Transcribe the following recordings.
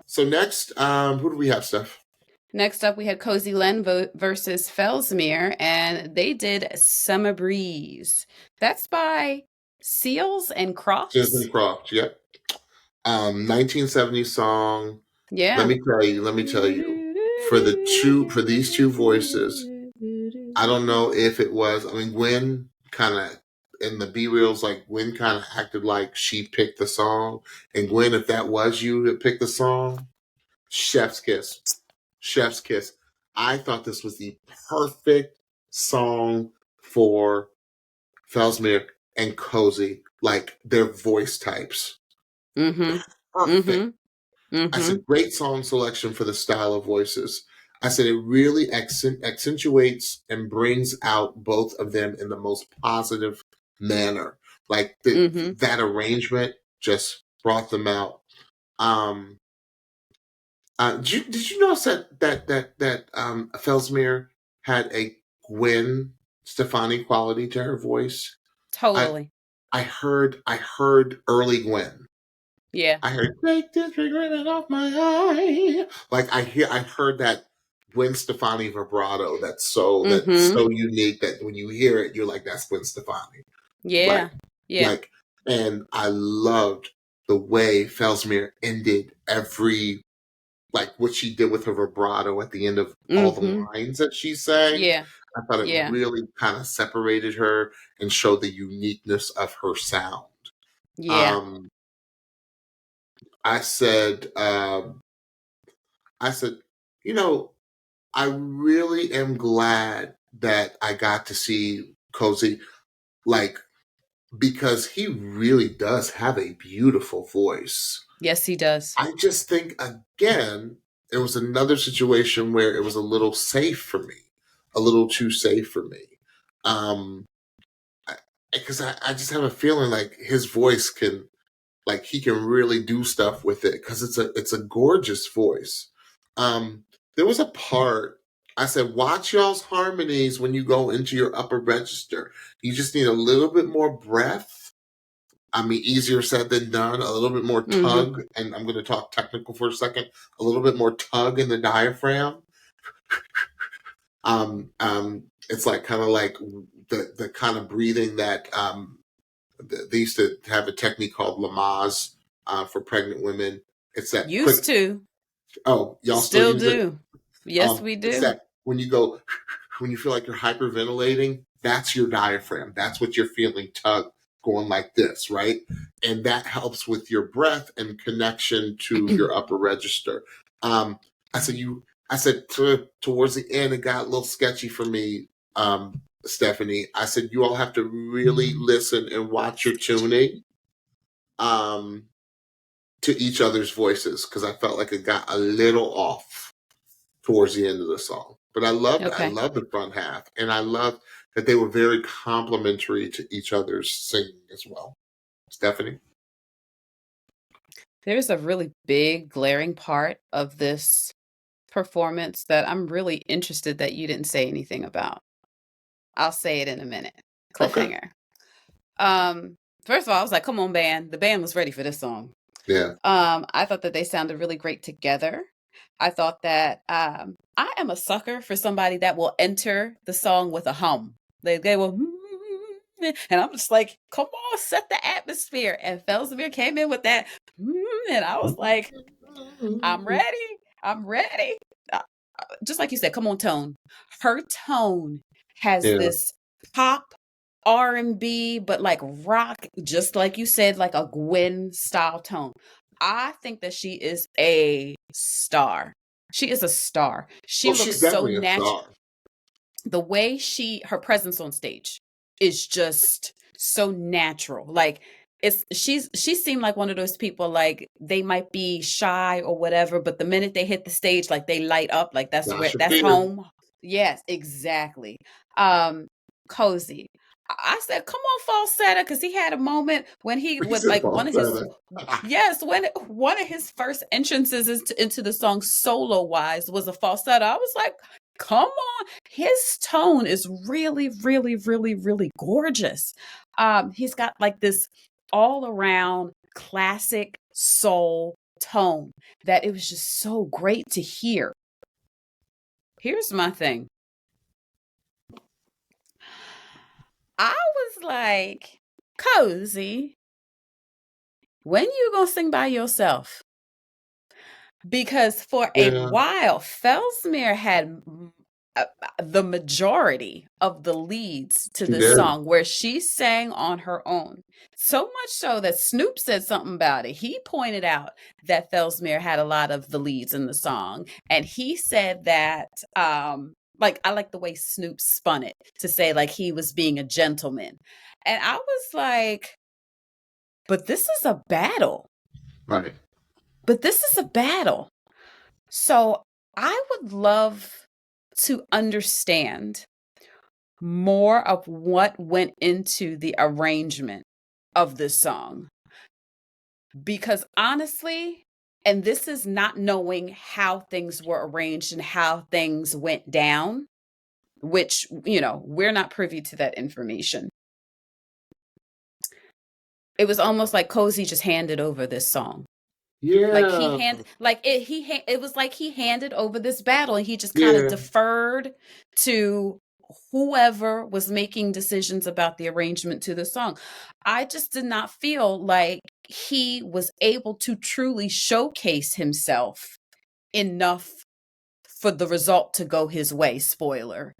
So next, who do we have, Steph? Next up, we had Cozy Len versus Felsmere, and they did Summer Breeze. That's by Seals and Crofts. Susan Croft. Yep. 1970 song. Let Yeah. me tell you. Let me tell you. For these two voices, I don't know if it was. I mean, Gwen kind of in the B reels, like Gwen kind of acted like she picked the song, and Gwen, if that was you that picked the song, chef's kiss, chef's kiss. I thought this was the perfect song for Felsmere and Cozy, like their voice types. Mm-hmm. Perfect. Mm-hmm. I Mm-hmm. said, great song selection for the style of voices. I said, it really accentuates and brings out both of them in the most positive manner. Like Mm-hmm. that arrangement just brought them out. Um, did you notice that Felsmere had a Gwen Stefani quality to her voice? I Totally. I heard early Gwen. Yeah. I heard "Take this regret off my eye." Like I heard that Gwen Stefani vibrato. That's Mm-hmm. so unique that when you hear it, you're like, "That's Gwen Stefani." Like Yeah. Yeah. like, and I loved the way Felsmere ended every like what she did with her vibrato at the end of all the Mm-hmm. lines that she sang. Yeah. I thought it Yeah. really kind of separated her and showed the uniqueness of her sound. Yeah. Um, I said, I said, you know, I really am glad that I got to see Cozy, like, because he really does have a beautiful voice. Yes, he does. I just think, again, it was another situation where it was a little safe for me, a little too safe for me. Um, because I just have a feeling like his voice can, like, he can really do stuff with it because it's a gorgeous voice. There was a part I said, watch y'all's harmonies when you go into your upper register. You just need a little bit more breath. I mean, easier said than done. A little bit more Mm-hmm. tug, and I'm going to talk technical for a second. A little bit more tug in the diaphragm. It's like kind of like the kind of breathing that they used to have a technique called Lamaze for pregnant women. It's that quick. Used to. Oh, y'all still Still use it? do. Yes, we It's do. that when you go, when you feel like you're hyperventilating, that's your diaphragm. That's what you're feeling tug going like this, right? And that helps with your breath and connection to your upper register. Um, I said towards the end, it got a little sketchy for me, Stephanie. I said you all have to really listen and watch your tuning um, to each other's voices because I felt like it got a little off towards the end of the song. But I Okay. loved the front half, and I loved that they were very complimentary to each other's singing as well. Stephanie, There's a really big glaring part of this performance that I'm really interested that you didn't say anything about. I'll say it in a minute. okay, Cliffhanger. First of all, I was like, come on, band. The band was ready for this song. yeah, I thought that they sounded really great together. I thought that I am a sucker for somebody that will enter the song with a hum. They will, and I'm just like, come on, set the atmosphere. And Felsmere came in with that, and I was like, I'm ready. I'm ready. Uh, just like you said, come on, tone. Her tone has yeah. this pop R&B, but like rock, just like you said, like a Gwen style tone. I think that she is a star. She is a star. She Well, looks she's so definitely a natural. star. The way her presence on stage is just so natural. Like she seemed like one of those people, like they might be shy or whatever, but the minute they hit the stage, like they light up, like Josh that's Shapiro. home. Yes, exactly. Um, Cozy. I said, come on, falsetto, because he had a moment when he He would said like one of his falsetto. yes, when one of his first entrances into the song solo wise was a falsetto. I was like, come on, his tone is really, really, really, really gorgeous. He's got like this all around classic soul tone that it was just so great to hear. Here's my thing. I was like, Cozy, when you gonna sing by yourself? Because for a Yeah, while, Felsmere had the majority of the leads to she this did. song where she sang on her own. So much so that Snoop said something about it. He pointed out that Felsmere had a lot of the leads in the song. And he said that, like, I like the way Snoop spun it to say, like, he was being a gentleman. And I was like, but this is a battle. Right. But this is a battle. So I would love to understand more of what went into the arrangement of this song. Because honestly, and this is not knowing how things were arranged and how things went down, which, we're not privy to that information. It was almost like Cozy just handed over this song. Like Yeah. it was like he handed over this battle and he just kind of Yeah. deferred to whoever was making decisions about the arrangement to the song. I just did not feel like he was able to truly showcase himself enough for the result to go his way, spoiler.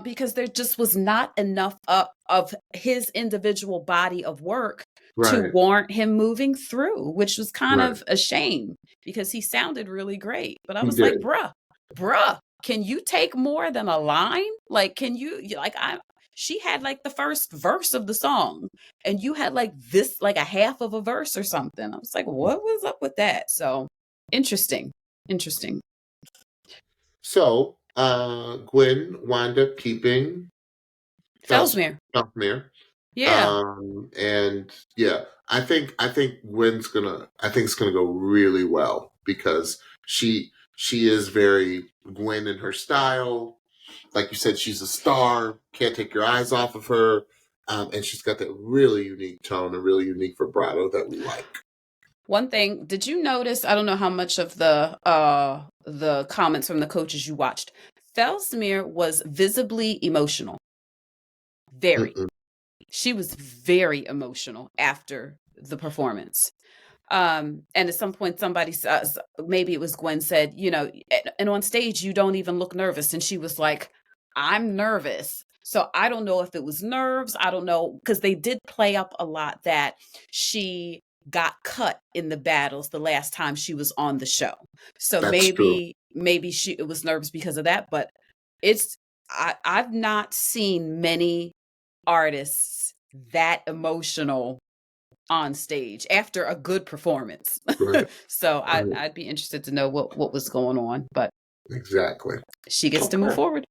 Because there just was not enough of his individual body of work to Right. warrant him moving through, which was kind Right. of a shame because he sounded really great. But I He was like, did. bruh, can you take more than a line? Like, can you, like, she had like the first verse of the song and you had like this, like a half of a verse or something. I was like, what was up with that? So interesting. Interesting. So, Gwen wound up keeping Felsmere. Felsmere. Yeah. And yeah, I think it's gonna go really well because she is very Gwen in her style. Like you said, she's a star. Can't take your eyes off of her. And she's got that really unique tone, a really unique vibrato that we like. One thing, did you notice, I don't know how much of the comments from the coaches you watched. Felsmere was visibly emotional. Very. Mm-mm. She was very emotional after the performance. And at some point somebody says, maybe it was Gwen said, and on stage you don't even look nervous, and she was like, I'm nervous. So I don't know if it was nerves, I don't know, because they did play up a lot that she got cut in the battles the last time she was on the show. So That's true. maybe it was nerves because of that. But it's I've not seen many artists that emotional on stage after a good performance. Right. So Right. I'd be interested to know what was going on, but Exactly. she gets to move Okay. forward.